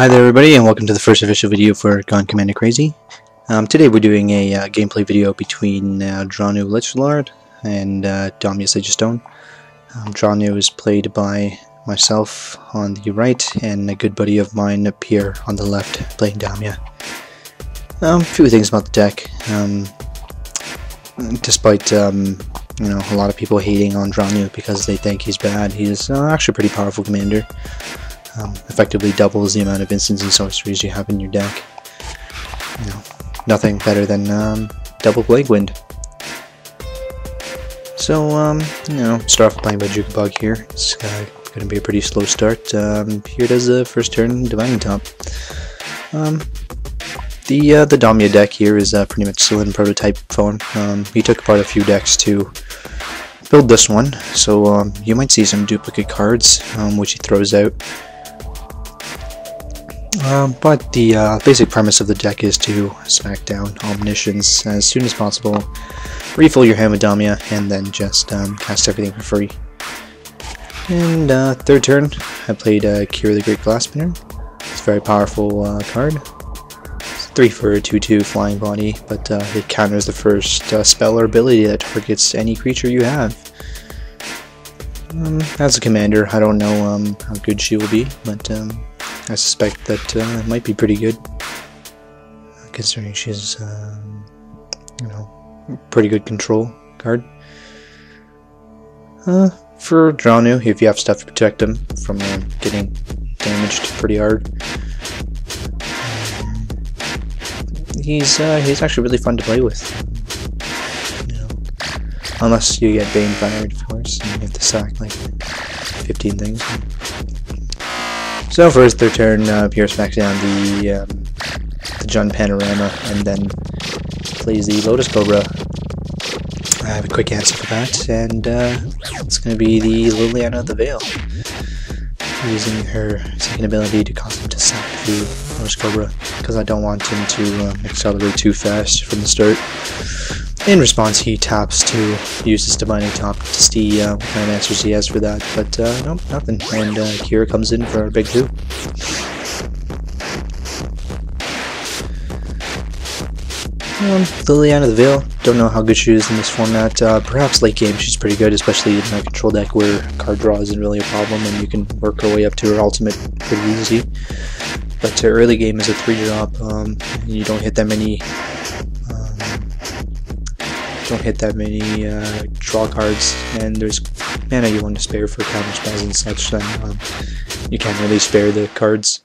Hi there everybody, and welcome to the first official video for Gonecommandercrazy. Today we're doing a gameplay video between Dralnu Lich Lord and Damia Stone. Dralnu is played by myself on the right and a good buddy of mine, Pierre, on the left, playing Damia. A few things about the deck. Despite a lot of people hating on Dralnu because they think he's bad, he's actually a pretty powerful commander. Effectively doubles the amount of instants and sorceries you have in your deck. Nothing better than double Plague Wind. So, start off playing by GUB here. It's going to be a pretty slow start. Here does the first turn, Divining Top. The Damia deck here is pretty much still in prototype form. He took apart a few decks to build this one, so you might see some duplicate cards, which he throws out. But the basic premise of the deck is to smack down Omniscience as soon as possible, refill your hand with Damia, and then just cast everything for free. And third turn, I played Cure the Great Glassspinner. It's a very powerful card. It's 3 for a 2/2 flying body, but it counters the first spell or ability that targets any creature you have. As a commander, I don't know how good she will be, but I suspect that it might be pretty good, considering she's, pretty good control card. For Dralnu, if you have stuff to protect him from getting damaged pretty hard, he's actually really fun to play with. Unless you get Banefired, of course, and you have to sack like 15 things. So for his third turn, Pierre smacks down the Jund Panorama and then plays the Lotus Cobra. I have a quick answer for that, and it's going to be the Liliana of the Veil, using her second ability to cause him to sack the Lotus Cobra, because I don't want him to accelerate too fast from the start. In response, he taps to use his Divining Top to see what kind of answers he has for that, but nope, nothing. And Kira comes in for a big 2. Liliana of the Veil, don't know how good she is in this format. Perhaps late game she's pretty good, especially in a control deck where card draw isn't really a problem and you can work her way up to her ultimate pretty easy. But early game is a 3-drop, and you don't hit that many draw cards, and there's mana you want to spare for counter spells and such, then you can't really spare the cards.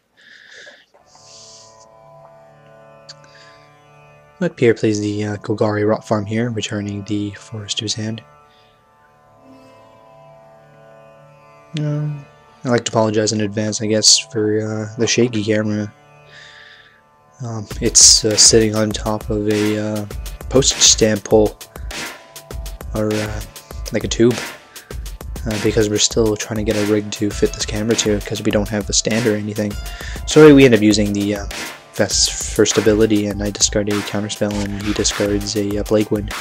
But Pierre plays the Golgari Rot Farm here, returning the forest to his hand. I'd like to apologize in advance, I guess, for the shaky camera. It's sitting on top of a postage stamp pole, or like a tube, because we're still trying to get a rig to fit this camera to, because we don't have a stand or anything. So we end up using the Vest's first ability, and I discard a counterspell, and he discards a Plague Wind.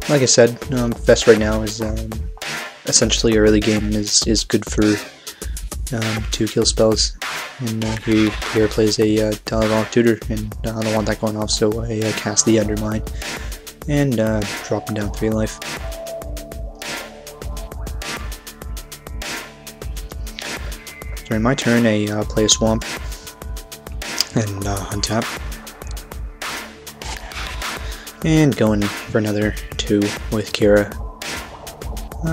Like I said, Vest right now is essentially early game is good for 2 kill spells, and here plays a Diabolic Tutor, and I don't want that going off, so I cast the Undermine and drop him down 3 life. During my turn, I play a Swamp and untap, and going for another 2 with Kira.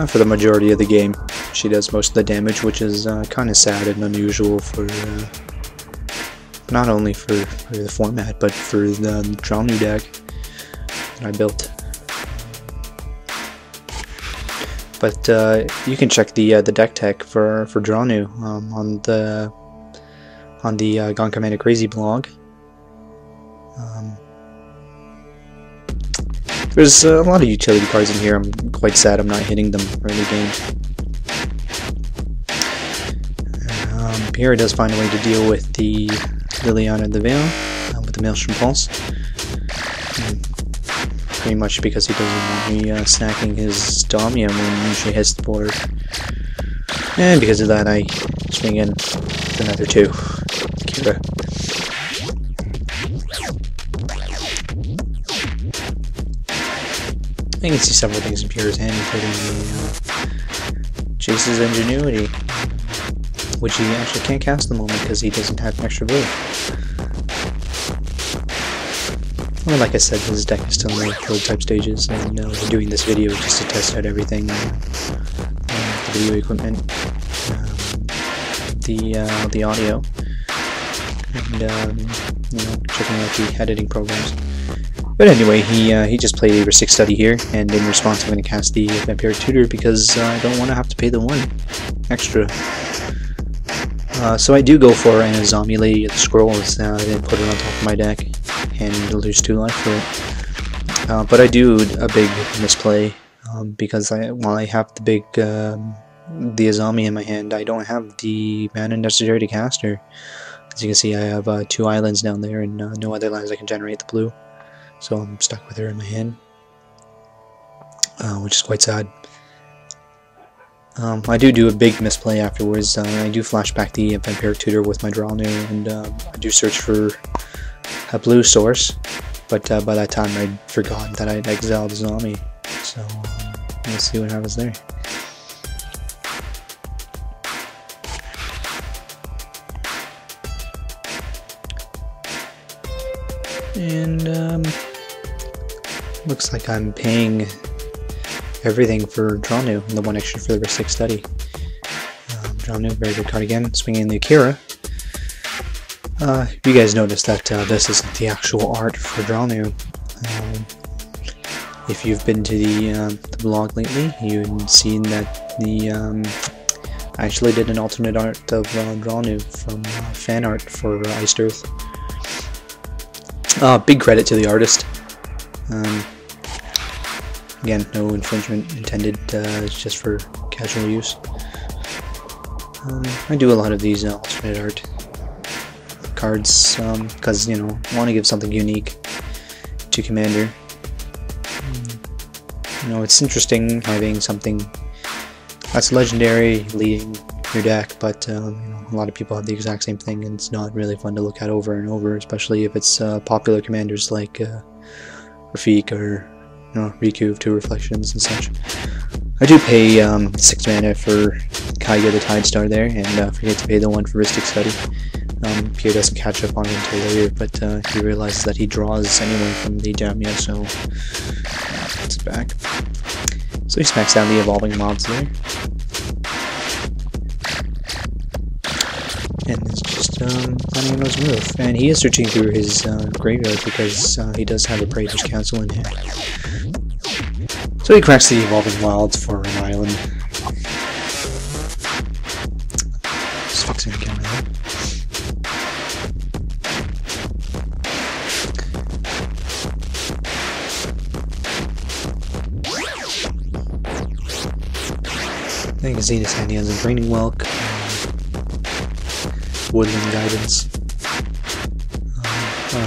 For the majority of the game, she does most of the damage, which is kind of sad and unusual for not only for the format, but for the Dralnu deck that I built. But you can check the deck tech for Dralnu on the Gonecommandercrazy blog. There's a lot of utility cards in here. I'm quite sad I'm not hitting them early game. Pierre does find a way to deal with the Liliana of the Veil with the Maelstrom Pulse. pretty much because he doesn't want me snacking his Damia when she hits the board. And because of that, I swing in with another 2. Kira. You can see several things in Pura's hand, including the Jace's Ingenuity, which he actually can't cast at the moment because he doesn't have an extra blue. Well, like I said, his deck is still in the prototype stages, and we're doing this video just to test out everything, the video equipment, the audio, and you know, checking out the editing programs. But anyway, he just played a Ristic Study here, and in response I'm going to cast the Vampiric Tutor because I don't want to have to pay the 1 extra. So I do go for an Zombie Lady of the Scrolls, and put it on top of my deck, and lose 2 life for it. But I do a big misplay, because while I have the big the Azami in my hand, I don't have the mana necessary to cast her. As you can see, I have 2 islands down there, and no other lands I can generate the blue. So I'm stuck with her in my hand, which is quite sad. I do a big misplay afterwards. I do flash back the Vampiric Tutor with my Dralnu, and I do search for a blue source, but by that time I'd forgotten that I'd exiled Zombie. So let's see what happens there. And looks like I'm paying everything for Dralnu and the 1 extra for the Ristic Study. Dralnu, very good card again. Swinging the Akira. You guys noticed that this isn't the actual art for Dralnu. If you've been to the blog lately, you've seen that I actually did an alternate art of Dralnu from fan art for Iced Earth. Big credit to the artist. Again, no infringement intended, it's just for casual use. I do a lot of these alternate art cards because, you know, I want to give something unique to Commander. You know, it's interesting having something that's legendary leading your deck, but you know, a lot of people have the exact same thing, and it's not really fun to look at over and over, especially if it's popular commanders like Rafik or, you know, Riku of 2 Reflections and such. I do pay 6 mana for Kaiga the Tidestar there, and forget to pay the 1 for Ristic Study. Pierre doesn't catch up on it until later, but he realizes that he draws anyway from the Damia, so it's back. So he smacks down the evolving mobs there. And it's just planning on his move. And he is searching through his graveyard because he does have a Praetor's Council in hand. So he cracks the Evolving Wilds for an island. Just fixing the camera there. Then you can see this hand, he has a Draining Welk, Woodland Guidance.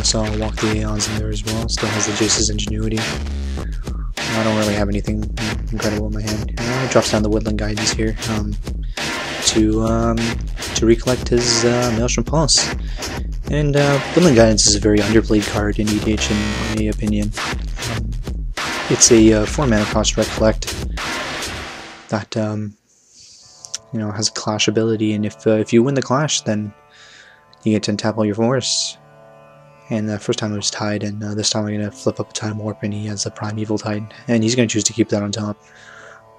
So I'll walk the Aeons in there as well. Still has the Jace's Ingenuity. I don't really have anything incredible in my hand. He drops down the Woodland Guidance here to recollect his Maelstrom Pulse. And Woodland Guidance is a very underplayed card in EDH in my opinion. It's a 4 mana cost Recollect that you know, has a clash ability, and if you win the clash, then you get to untap all your forests. And the first time it was Tide, and this time I'm going to flip up a Time Warp, and he has a Primeval Tide, and he's going to choose to keep that on top.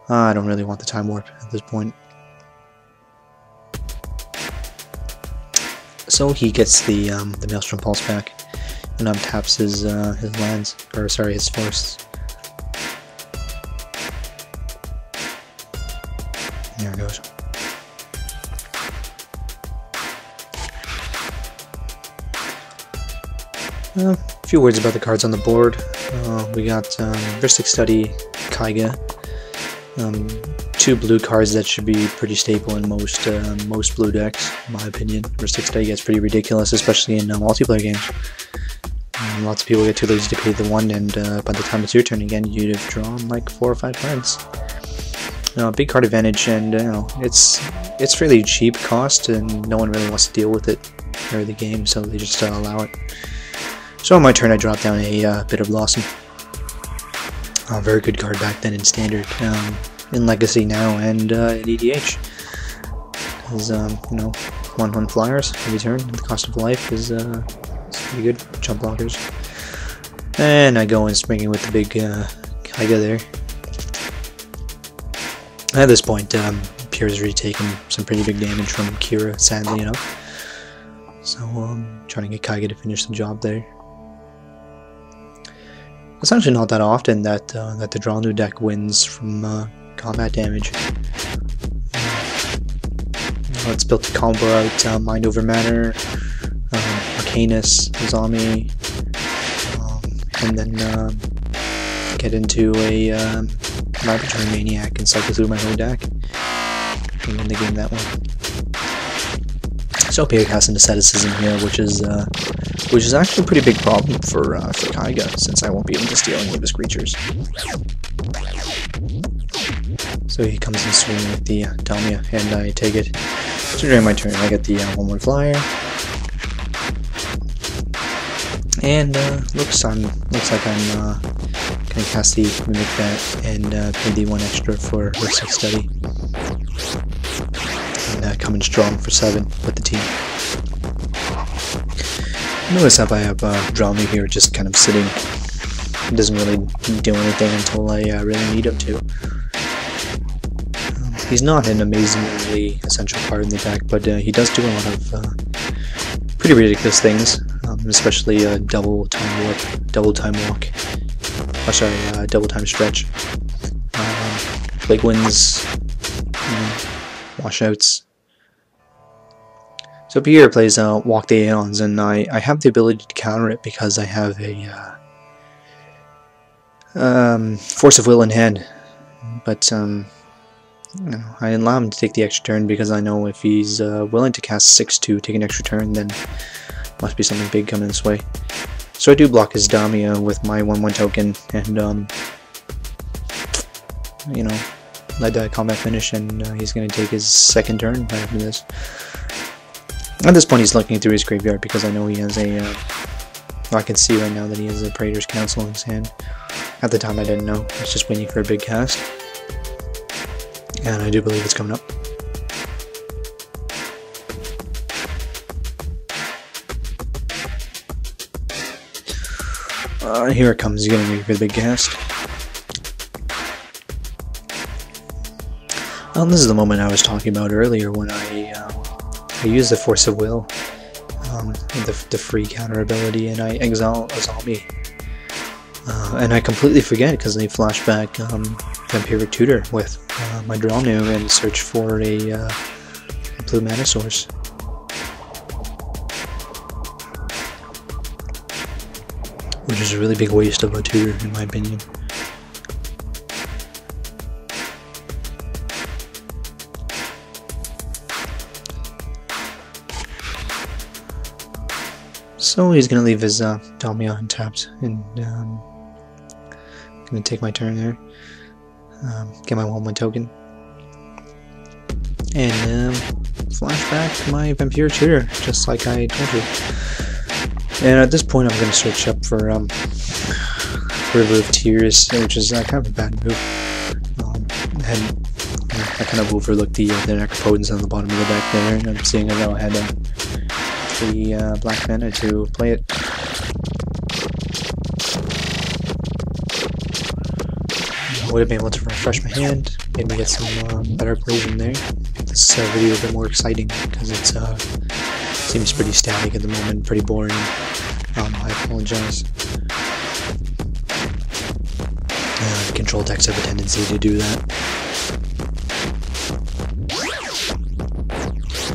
I don't really want the Time Warp at this point. So he gets the Maelstrom Pulse back, and untaps his lands, or sorry, his forests. There it goes. A few words about the cards on the board. We got Ristic Study, Kaiga, 2 blue cards that should be pretty stable in most blue decks, in my opinion. Ristic Study gets pretty ridiculous, especially in multiplayer games. Lots of people get too lazy to pay the 1, and by the time it's your turn again, you'd have drawn like 4 or 5 cards. Big card advantage, and it's fairly cheap cost, and no one really wants to deal with it early the game, so they just allow it. So on my turn, I drop down a Bitter Blossom. A very good card back then in Standard, in Legacy now, and in EDH. Because 1/1 flyers every turn. The cost of life is pretty good. Jump blockers, and I go in swinging with the big Kaiga there. At this point, Pierre's already taken some pretty big damage from Kira, sadly enough. So trying to get Kaiga to finish the job there. It's actually not that often that the Dralnu deck wins from combat damage. It's built to combo out Mind Over Matter, Arcanus, Zami, and then get into a Laboratory Maniac and cycle through my whole deck and win the game that way. So Pierre has an asceticism here, which is actually a pretty big problem for Kaiga, since I won't be able to steal any of his creatures. So he comes in swinging with the Damia, and I take it. So during my turn, I get the 1/1 flyer, and looks like I'm gonna cast the Mimic Bat and pay the 1 extra for Ristic Study, and come in strong for 7 with the team. Notice that I have Dralnu here just kind of sitting. He doesn't really do anything until I really need him to. He's not an amazingly essential part in the deck, but he does do a lot of pretty ridiculous things, especially double time warp, double time walk. Oh, sorry, double time stretch. Big wins, washouts. So Pierre plays Walk the Aeons, and I have the ability to counter it because I have a Force of Will in hand. But I allow him to take the extra turn because I know if he's willing to cast 6 to take an extra turn, then must be something big coming this way. So I do block his Damia with my 1/1 token, and let that combat finish, and he's going to take his second turn right after this. At this point, he's looking through his graveyard because I know he has a. I can see right now that he has a Praetor's Council in his hand. At the time, I didn't know. I was just waiting for a big cast, and I do believe it's coming up. Here it comes. He's getting ready for the big cast. This is the moment I was talking about earlier when I use the Force of Will, the free counter ability, and I exile a zombie. And I completely forget because they flash back Vampiric Tutor with my Dralnu and search for a blue mana source. Which is a really big waste of a tutor, in my opinion. So he's going to leave his Damia untapped, and I'm going to take my turn there, get my 1/1 token, and flash back my Vampiric Tutor, just like I told you. And at this point I'm going to search up for River of Tears, which is kind of a bad move. I kind of overlooked the Necropotence on the bottom of the deck there, and I'm seeing as though I had the black mana to play it. I would have been able to refresh my hand, maybe get some better plays in there. Make this video a bit more exciting, because it seems pretty static at the moment, pretty boring. I apologize. Control decks have a tendency to do that.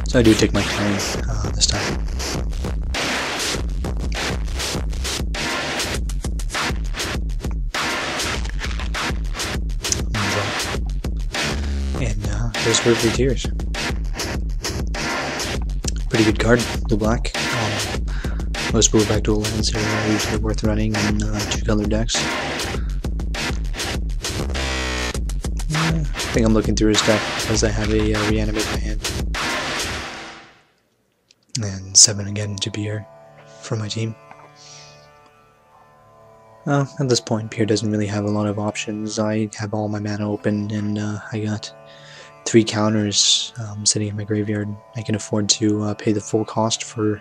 So I do take my turn this time. And there's River of Tears. Pretty good card, blue black. Most blue-black dual lands are usually worth running in 2-color decks. I think I'm looking through his deck because I have a reanimate in my hand. And 7 again to Pierre for my team. At this point, Pierre doesn't really have a lot of options. I have all my mana open, and I got 3 counters sitting in my graveyard. I can afford to pay the full cost for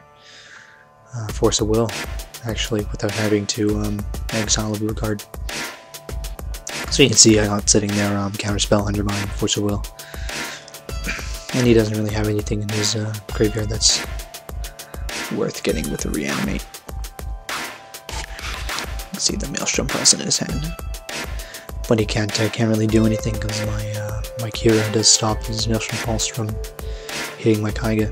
Force of Will, actually, without having to exile a blue card. So you can see I got sitting there Counterspell, Undermine, Force of Will. And he doesn't really have anything in his graveyard that's worth getting with a Reanimate. You can see the Maelstrom Pulse in his hand. But he can't really do anything because my Kira does stop his Maelstrom Pulse from hitting my Kaiga.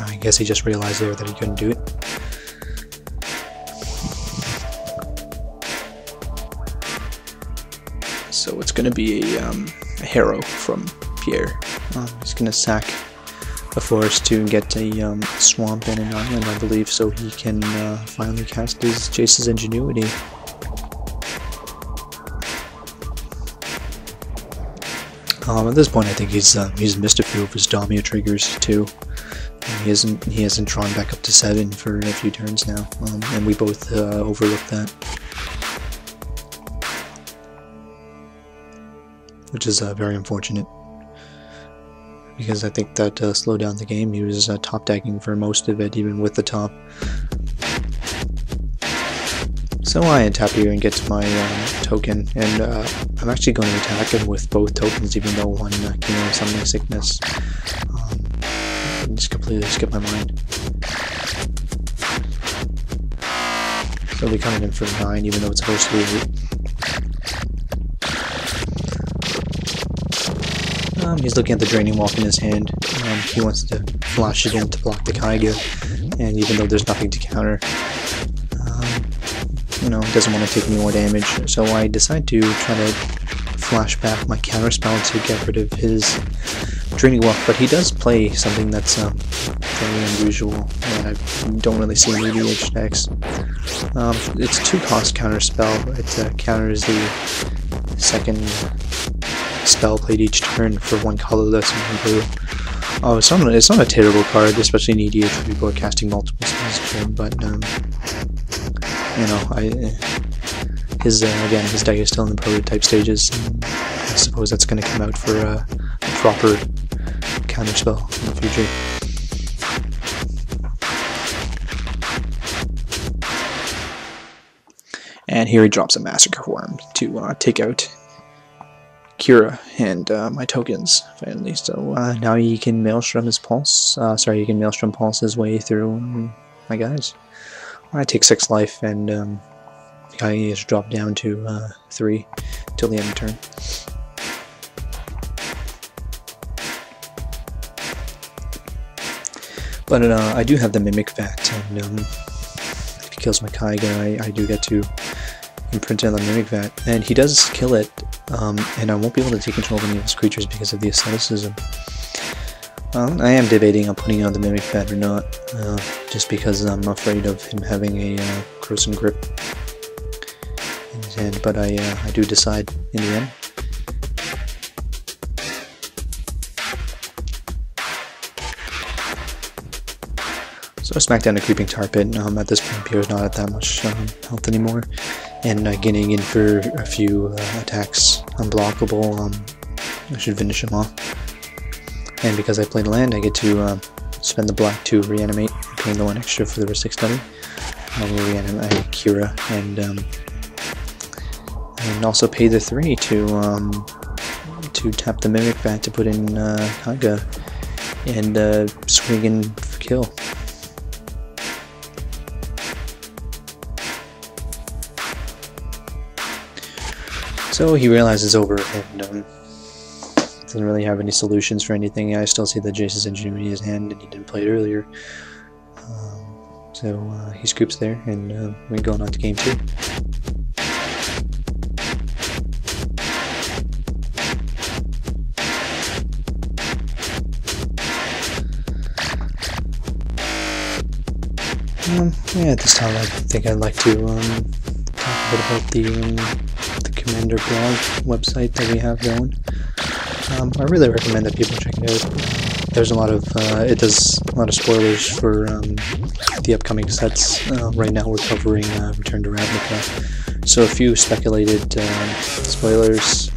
I guess he just realized there that he couldn't do it. So it's going to be a Harrow from Pierre. He's going to sack a forest to get a swamp and an island, I believe, so he can finally cast his Jace's Ingenuity. At this point, I think he's missed a few of his Damia triggers too. He hasn't drawn back up to 7 for a few turns now, and we both overlooked that, which is very unfortunate, because I think that slowed down the game. He was top decking for most of it, even with the top. So I untap here and get to my token, and I'm actually going to attack him with both tokens, even though one Chemo Summoning Sickness. I just completely skipped my mind. So they're coming in for 9, even though it's supposed to be 8. He's looking at the Draining Walk in his hand. He wants to flash it in to block the Kaiga, and even though there's nothing to counter, he doesn't want to take any more damage. So I decide to try to flash back my counterspell to get rid of his Draining Walk, but he does play something that's very unusual, and I don't really see in EDH decks. It's 2-cost counterspell. It counters the second spell played each turn for 1 colorless and 1 blue. Oh, it's not a terrible card, especially in EDH where people are casting multiple spells a turn, but his deck is still in the prototype stages, and I suppose that's going to come out for a proper counterspell in the future. And here he drops a Massacre Worm to take out Kira and my tokens finally. So now he can Maelstrom his pulse. He can Maelstrom Pulse his way through my guys. I take 6 life, and the guy is dropped down to 3 till the end of the turn. But I do have the Mimic Vat, and if he kills my Kaiga, I do get to imprint it on the Mimic Vat, and he does kill it, and I won't be able to take control of any of his creatures because of the asceticism. I am debating on putting on the Mimic Vat or not, just because I'm afraid of him having a Croson Grip in his hand, but I do decide in the end. So I smack down a Creeping Tar Pit. At this point, Pierre's not at that much health anymore, and getting in for a few attacks unblockable, I should finish him off. And because I played land, I get to spend the black to reanimate, paying the 1 extra for the risk study. I will reanimate Kira, and also pay the 3 to tap the Mimic Vat to put in Kaiga and swing in for kill. So he realizes over and doesn't really have any solutions for anything. I still see the Jace's Ingenuity in his hand, and he didn't play it earlier. So he scoops there, and we're going on to game 2. Yeah, at this time I think I'd like to talk a bit about the Commander blog website that we have going. I really recommend that people check it out. There's a lot of it does a lot of spoilers for the upcoming sets. Right now we're covering Return to Ravnica, so a few speculated spoilers,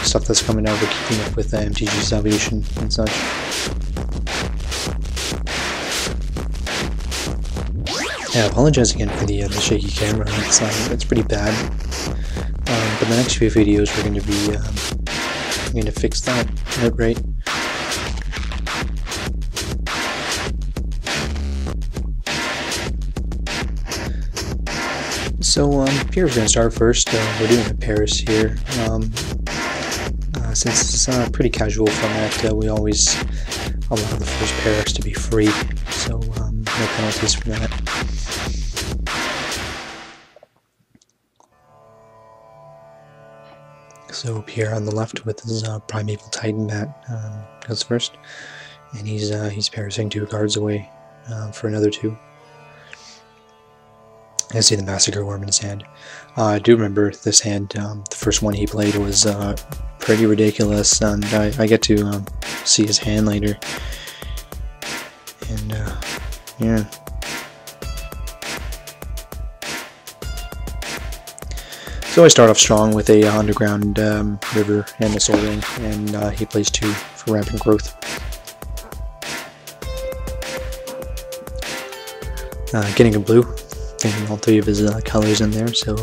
stuff that's coming out. We're keeping up with MTG Salvation and such. Yeah, I apologize again for the shaky camera. It's pretty bad. But the next few videos we're going to be fix that outright. So Pierre's going to start first. We're doing a Paris here. Since it's a pretty casual format, we always allow the first Paris to be free, so no penalties for that. So Pierre on the left with his Primeval Titan bat goes first, and he's Parising 2 cards away for another 2. I see the Massacre Worm in his hand. I do remember this hand. The first one he played was pretty ridiculous, and I get to see his hand later. And yeah. So I start off strong with a Underground River and a Soul Ring, and he plays 2 for Rampant Growth. Getting a blue, getting all 3 of his colors in there, so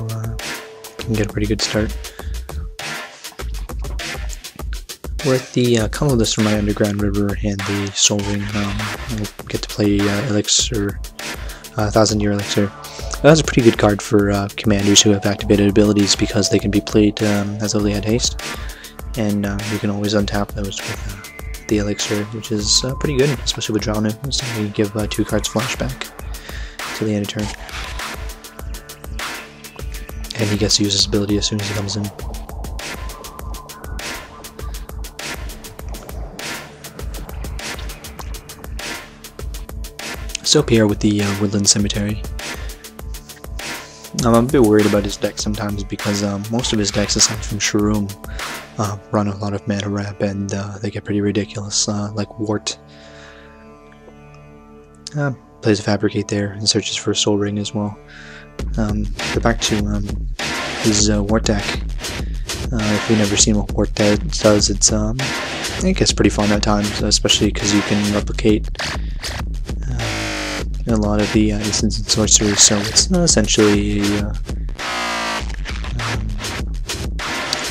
can get a pretty good start. With the colorless from my Underground River and the Soul Ring, I get to play Elixir, 1000-Year Elixir. That's a pretty good card for commanders who have activated abilities, because they can be played as though they had haste, and you can always untap those with the Elixir, which is pretty good, especially with Dralnu. So you give 2 cards flashback to the end of turn, and he gets to use his ability as soon as he comes in. So Pierre with the Woodland Cemetery. I'm a bit worried about his deck sometimes, because most of his decks, aside from Shroom, run a lot of mana wrap, and they get pretty ridiculous, like Wart. Plays a Fabricate there and searches for a Soul Ring as well. But back to his Wart deck. If you've never seen what Wart does, it's I guess pretty fun at times, especially because you can replicate a lot of the instants and sorceries, so it's essentially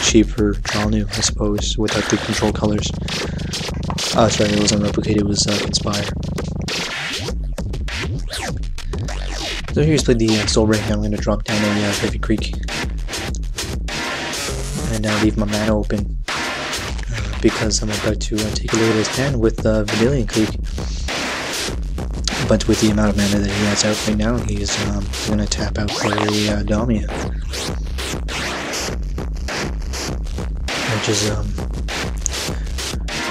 cheaper Dralnu, I suppose, without the control colors. Sorry, it wasn't Replicate, it was Conspire. So here's played the Soul Ring. I'm going to drop down a Heavy Creek and leave my mana open, because I'm about to take a look at his hand with Vendilion Clique. But with the amount of mana that he has out right now, he's going to tap out for a Damia,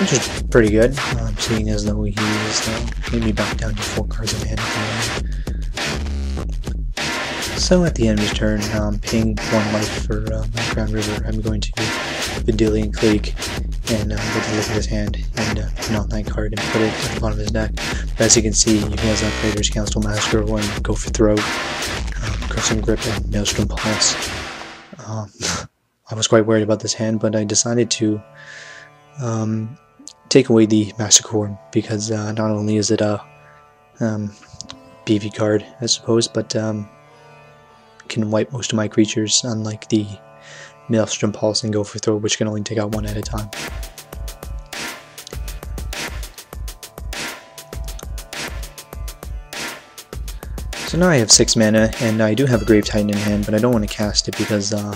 which is pretty good, seeing as though he's maybe back down to 4 cards in hand at the moment. So at the end of his turn, paying 1 life for Underground River, I'm going to Vendilion Clique and get to look at his hand and not that card and put it at the bottom of his deck. But as you can see, he has Praetor's Council, Massacre Worm, Go for Throw, Crimson Grip, and Maelstrom Pulse. I was quite worried about this hand, but I decided to take away the Massacre Worm, because not only is it a BV card, I suppose, but can wipe most of my creatures, unlike the Maelstrom Pulse and Go for Throw, which can only take out 1 at a time. So now I have 6 mana, and I do have a Grave Titan in hand, but I don't want to cast it because of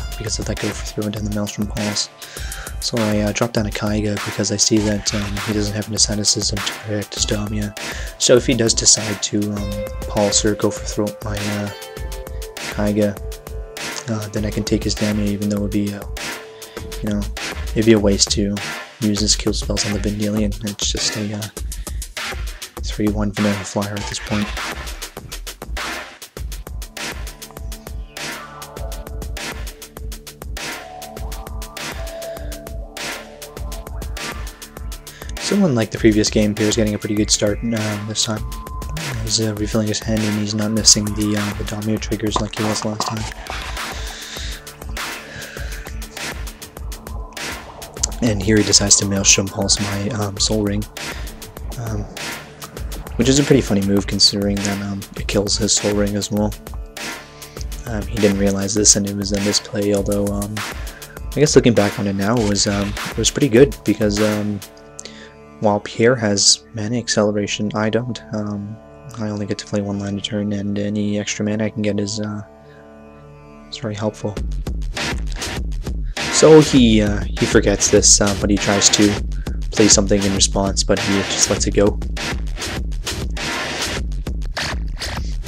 that Go for Throw and the Maelstrom Pulse. So I drop down a Kaiga, because I see that he doesn't have an asceticism to protect his Damia. So if he does decide to Pulse or Go for Throw my Kaiga, then I can take his Damia, even though it would be it'd be a waste to use his kill spells on the Vendilion. It's 3-1 vanilla flyer at this point. So unlike the previous game, Pierre's getting a pretty good start this time. He's refilling his hand and he's not missing the Damia triggers like he was last time. And here he decides to Maelstrom Pulse my Soul Ring, which is a pretty funny move considering that it kills his Soul Ring as well. He didn't realize this and it was a misplay, although I guess looking back on it now, it was pretty good because while Pierre has mana acceleration, I don't. I only get to play 1 land a turn, and any extra mana I can get is very helpful. So he forgets this, but he tries to play something in response, but he just lets it go.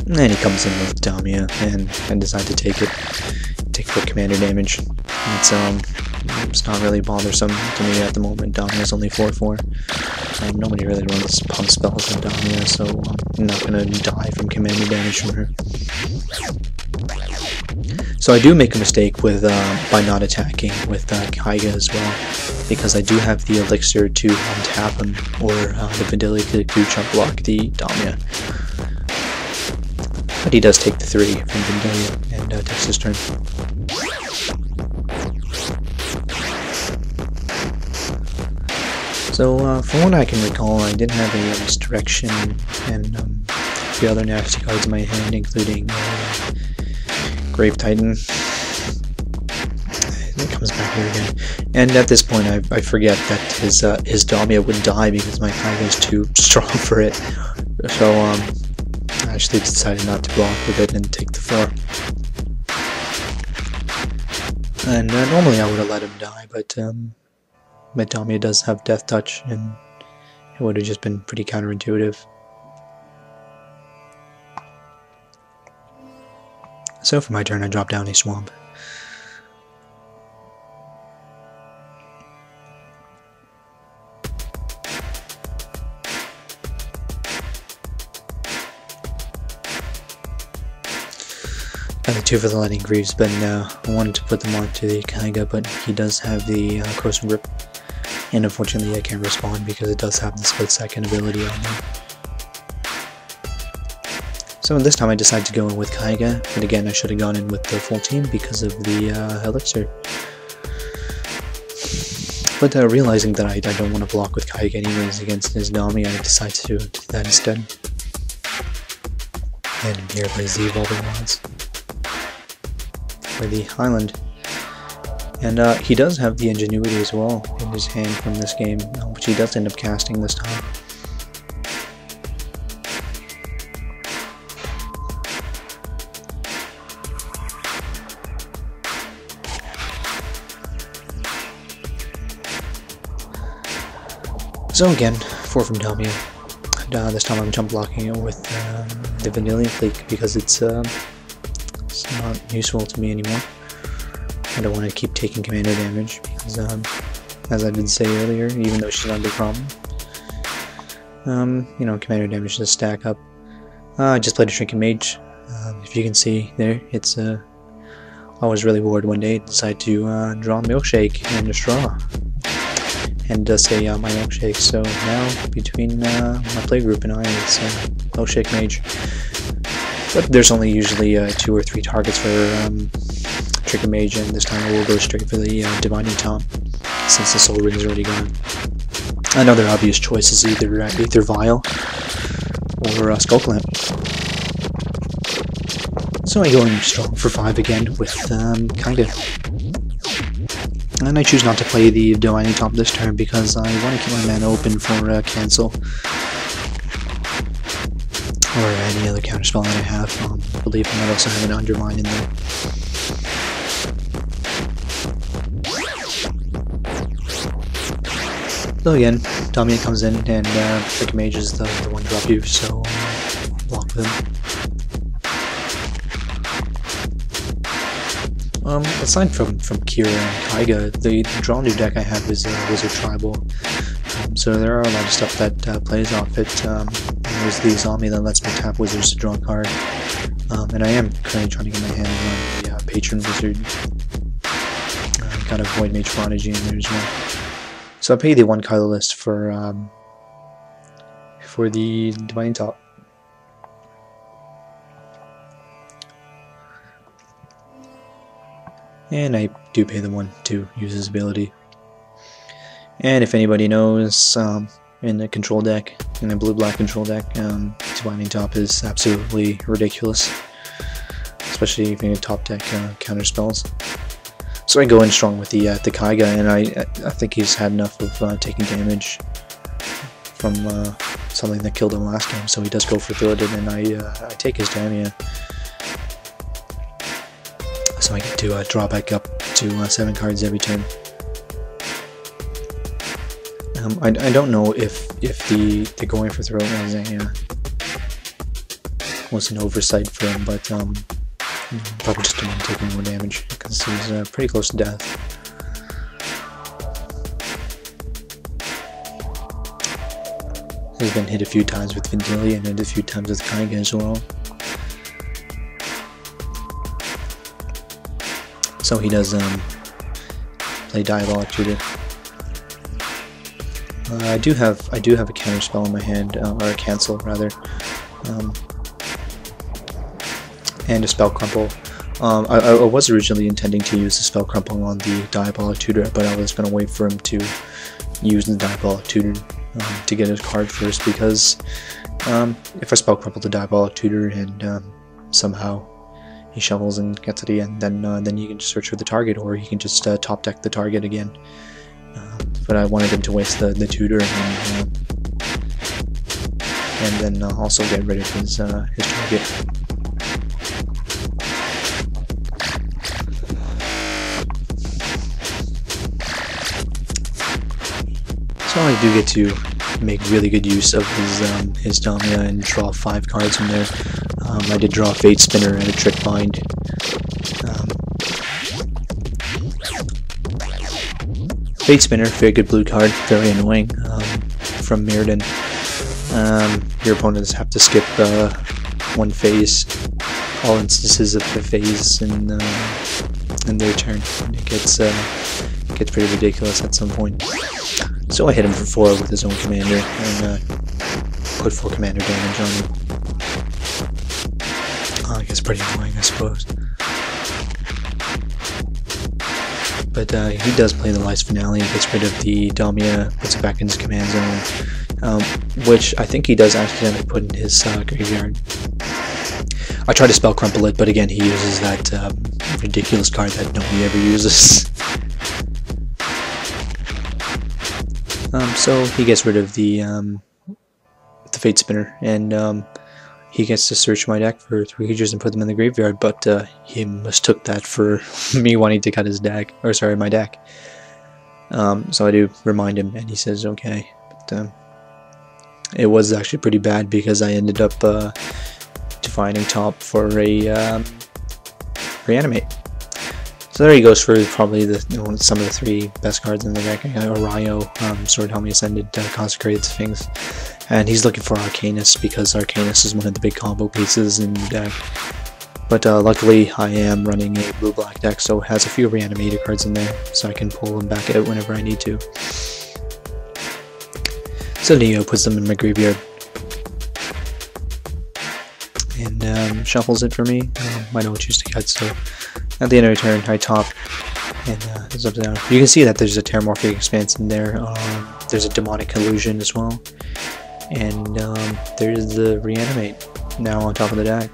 And then he comes in with Damia and decides to take quick commander damage. It's not really bothersome to me at the moment. Damia's only 4/4. Nobody really runs pump spells with Damia, so I'm not gonna die from commander damage from her. So I do make a mistake with by not attacking with Kaiga as well, because I do have the elixir to untap him, or the Vidility to chunk block the Damia. But he does take the 3 from Vidility and takes his turn. So from what I can recall, I did have a Misdirection and a few other nasty cards in my hand, including Grave Titan. It comes back here again. And at this point I forget that his Damia would die because my Kaiga is too strong for it. So I actually decided not to block with it and take the 4. And normally I would have let him die, but Damia does have Death Touch, and it would have just been pretty counterintuitive. So for my turn, I drop down a Swamp. And the 2 for the Lightning Greaves, but I wanted to put them onto the Kaiga, but he does have the Corrosive Grip. And unfortunately I can't respond because it does have the split-second ability on there. So this time I decided to go in with Kaiga, but again I should have gone in with the full team because of the elixir. But realizing that I don't want to block with Kaiga anyways against his Damia, I decided to do that instead. And here plays the Evolving Wands for the Highland. And he does have the Ingenuity as well in his hand from this game, which he does end up casting this time. So again, 4 from Damia. And this time I'm jump blocking it with the Vanillion Fleek because it's not useful to me anymore. I don't want to keep taking commander damage because, as I did say earlier, even though she's not a big problem, you know, commander damage does stack up. I just played a Shrinking Mage. If you can see there, it's I was really bored one day, decided to draw a Milkshake and a Straw, and does say my Milkshake. So now between my playgroup and I, it's Milkshake Mage. But there's only usually 2 or 3 targets for Trick Mage, and this time I will go straight for the Divining Tom, since the Soul Ring is already gone. Another obvious choice is either Aether Vial or Skull Clamp. So I go in strong for 5 again with Kaiga. And I choose not to play the Divining Tom this turn because I want to keep my mana open for Cancel. Or any other counterspell that I have. I believe I might also have an Undermine in there. So again, Damia comes in and Trick Mage is the one drop you, so block them. Aside from Kira and Kaiga, the Dralnu deck I have is Wizard Tribal. So there are a lot of stuff that plays off it. there's the zombie that lets me tap wizards to draw a card. And I am currently trying to get my hands on the patron wizard. Got a Void Mage Prodigy in there as well. So I pay the 1 card list for the Divining Top. And I do pay the 1 to use his ability. And if anybody knows, in a control deck, in a blue-black control deck, Divining Top is absolutely ridiculous. Especially if you top deck counter spells. So I go in strong with the Kaiga, and I think he's had enough of taking damage from something that killed him last game, so he does go for Throated, and I take his Damia. So I get to draw back up to 7 cards every turn. I don't know if the going for Throat was an oversight for him, but probably just didn't want to take more damage because he's pretty close to death. He's been hit a few times with Vindilia and a few times with Kaiga as well. So he does play Diabolic Tutor. I do have a counter spell in my hand, or a cancel rather, and a spell crumple. I was originally intending to use the spell crumple on the Diabolic Tutor, but I was going to wait for him to use the Diabolic Tutor to get his card first, because if I spell crumple the Diabolic Tutor and somehow he shovels and gets to the end, then you can just search for the target, or he can just top deck the target again. But I wanted him to waste the tutor and then also get rid of his target. So I do get to make really good use of his Damia and draw 5 cards from there. I did draw a Fate Spinner and a Trick Bind. Fate Spinner, very good blue card, very annoying from Mirrodin. Your opponents have to skip 1 phase, all instances of the phase in their turn. It gets pretty ridiculous at some point. So I hit him for 4 with his own commander and put 4 commander damage on him. I guess pretty annoying, I suppose. But he does play the Life's Finale, gets rid of the Damia, puts it back in his command zone, which I think he does accidentally put in his graveyard. I try to spell crumple it, but again he uses that ridiculous card that nobody ever uses. So he gets rid of the Fate Spinner, and he gets to search my deck for 3 creatures and put them in the graveyard, but he mistook that for me wanting to cut his deck, or sorry, my deck. So I do remind him, and he says okay. But it was actually pretty bad because I ended up defining top for a reanimate. So there he goes for probably some of the 3 best cards in the deck. Oraio, Sword Helmet Ascended, Consecrated Sphinx. And he's looking for Arcanus because Arcanus is one of the big combo pieces in the deck. But luckily I am running a blue-black deck, so it has a few reanimated cards in there, so I can pull them back out whenever I need to. So Neo puts them in my graveyard. And shuffles it for me. I don't choose to cut, so at the end of the turn I top, and it's up to down. You can see that there's a Terramorphic Expanse in there. There's a Demonic Illusion as well. And there's the Reanimate now on top of the deck.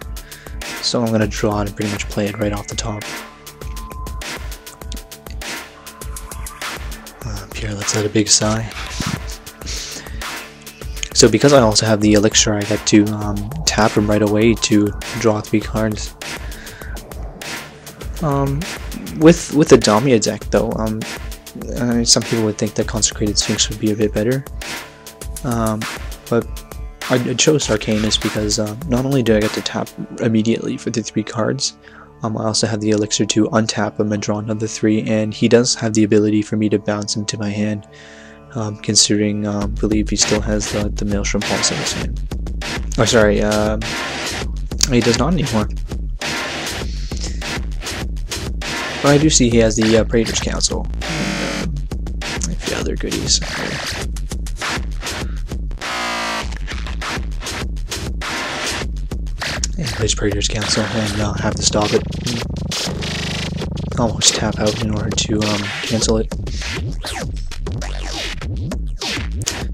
So I'm going to draw it and pretty much play it right off the top. Here, let's let a big sigh. So because I also have the Elixir, I get to tap him right away to draw 3 cards. With the Damia deck though, some people would think that Consecrated Sphinx would be a bit better. But I chose Arcanus because not only do I get to tap immediately for the 3 cards, I also have the Elixir to untap him and draw another 3, and he does have the ability for me to bounce him to my hand, considering I believe he still has the Maelstrom Pulse in his hand. Oh, sorry, he does not anymore. But I do see he has the Praetor's Council and a few other goodies. And plays Praetor's Council and have to stop it. Almost tap out in order to cancel it.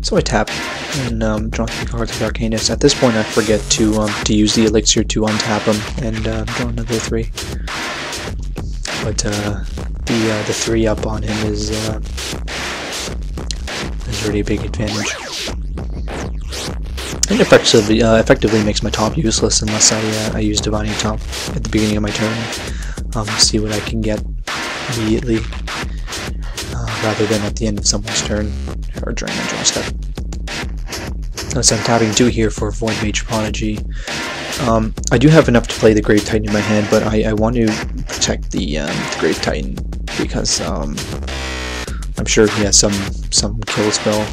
So I tap and draw 3 cards with Arcanist. At this point I forget to use the elixir to untap him and draw another 3. But the 3 up on him is really a big advantage. And effectively makes my top useless unless I use Divining Top at the beginning of my turn. See what I can get immediately, rather than at the end of someone's turn or during my draw step. So I'm tapping 2 here for Void Mage Prodigy. I do have enough to play the Grave Titan in my hand, but I want to protect the Grave Titan because I'm sure he has some kill spell,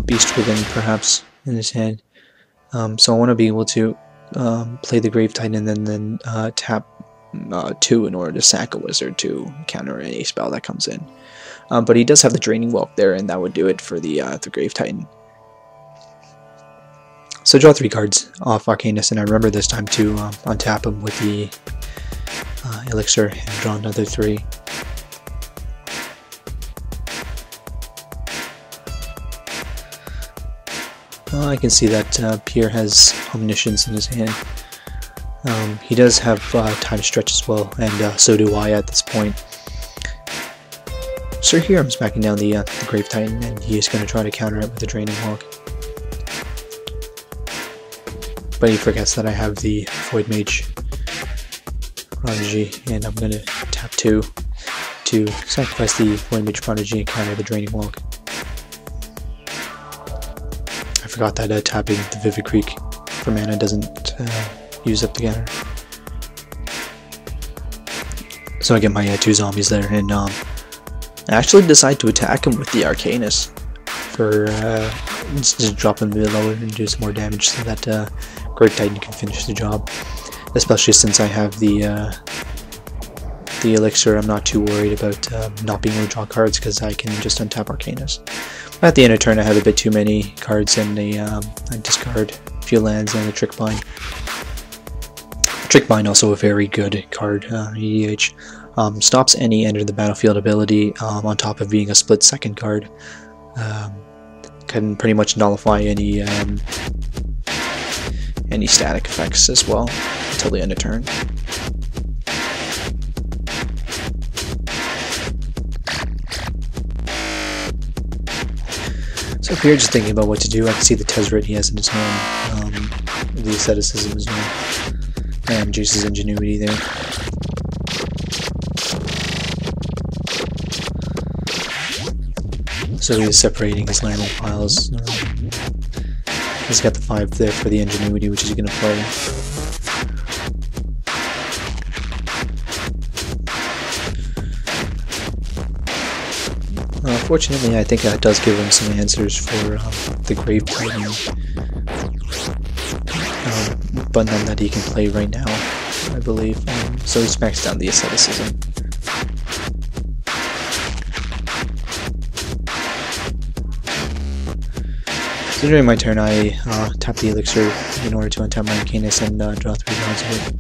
Beast Within perhaps in his hand. So I want to be able to play the Grave Titan and then tap 2 in order to sack a wizard to counter any spell that comes in. But he does have the Draining Whelp there, and that would do it for the Grave Titan. So draw 3 cards off Arcanist, and I remember this time to untap him with the elixir and draw another 3. I can see that Pierre has Omniscience in his hand. He does have Time Stretch as well, and so do I at this point. So here I'm smacking down the Grave Titan, and he is going to try to counter it with a Draining Hawk. But he forgets that I have the Void Mage Prodigy, and I'm going to tap 2 to sacrifice the Void Mage Prodigy and counter the Draining Walk. I forgot that tapping the Vivid Creek for mana doesn't use up the counter. So I get my 2 zombies there, and I actually decide to attack him with the Arcanist for just drop him a bit lower and do some more damage so that Grave Titan can finish the job. Especially since I have the elixir, I'm not too worried about not being able to draw cards because I can just untap Arcanist. At the end of turn I have a bit too many cards and I discard a few lands and a Trick Bind. Trick Bind also a very good card, EDH. Stops any enter the battlefield ability on top of being a split second card. Can pretty much nullify any static effects as well until the end of turn. So if you're just thinking about what to do, I can see the Tezzeret he has in his hand, the Asceticism as well, and Jace's Ingenuity there. So he's separating his land piles. He's got the 5 there for the Ingenuity, which he's going to play. Fortunately, I think that does give him some answers for the Grave Titan button that he can play right now, I believe. So he smacks down the Asceticism. So during my turn, I tap the elixir in order to untap my Arcanist and draw 3 cards of it.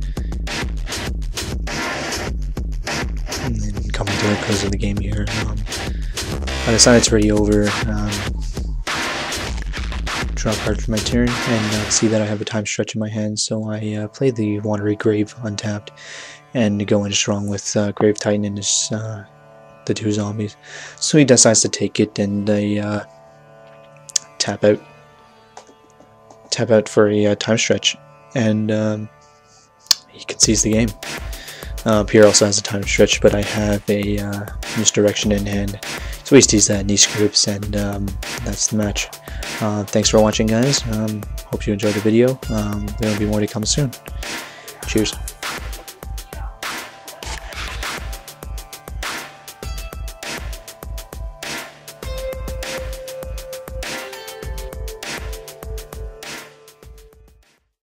And then coming to the close of the game here. I decide it's already over. Draw a card for my turn, and see that I have a Time Stretch in my hand, so I play the Watery Grave untapped, and go in strong with Grave Titan and his, the 2 zombies. So he decides to take it, and I tap out for a Time Stretch, and he concedes the game. Pierre also has a Time Stretch, but I have a Misdirection in hand. So he sees niche groups, and that's the match. Thanks for watching, guys. Hope you enjoyed the video. There will be more to come soon. Cheers.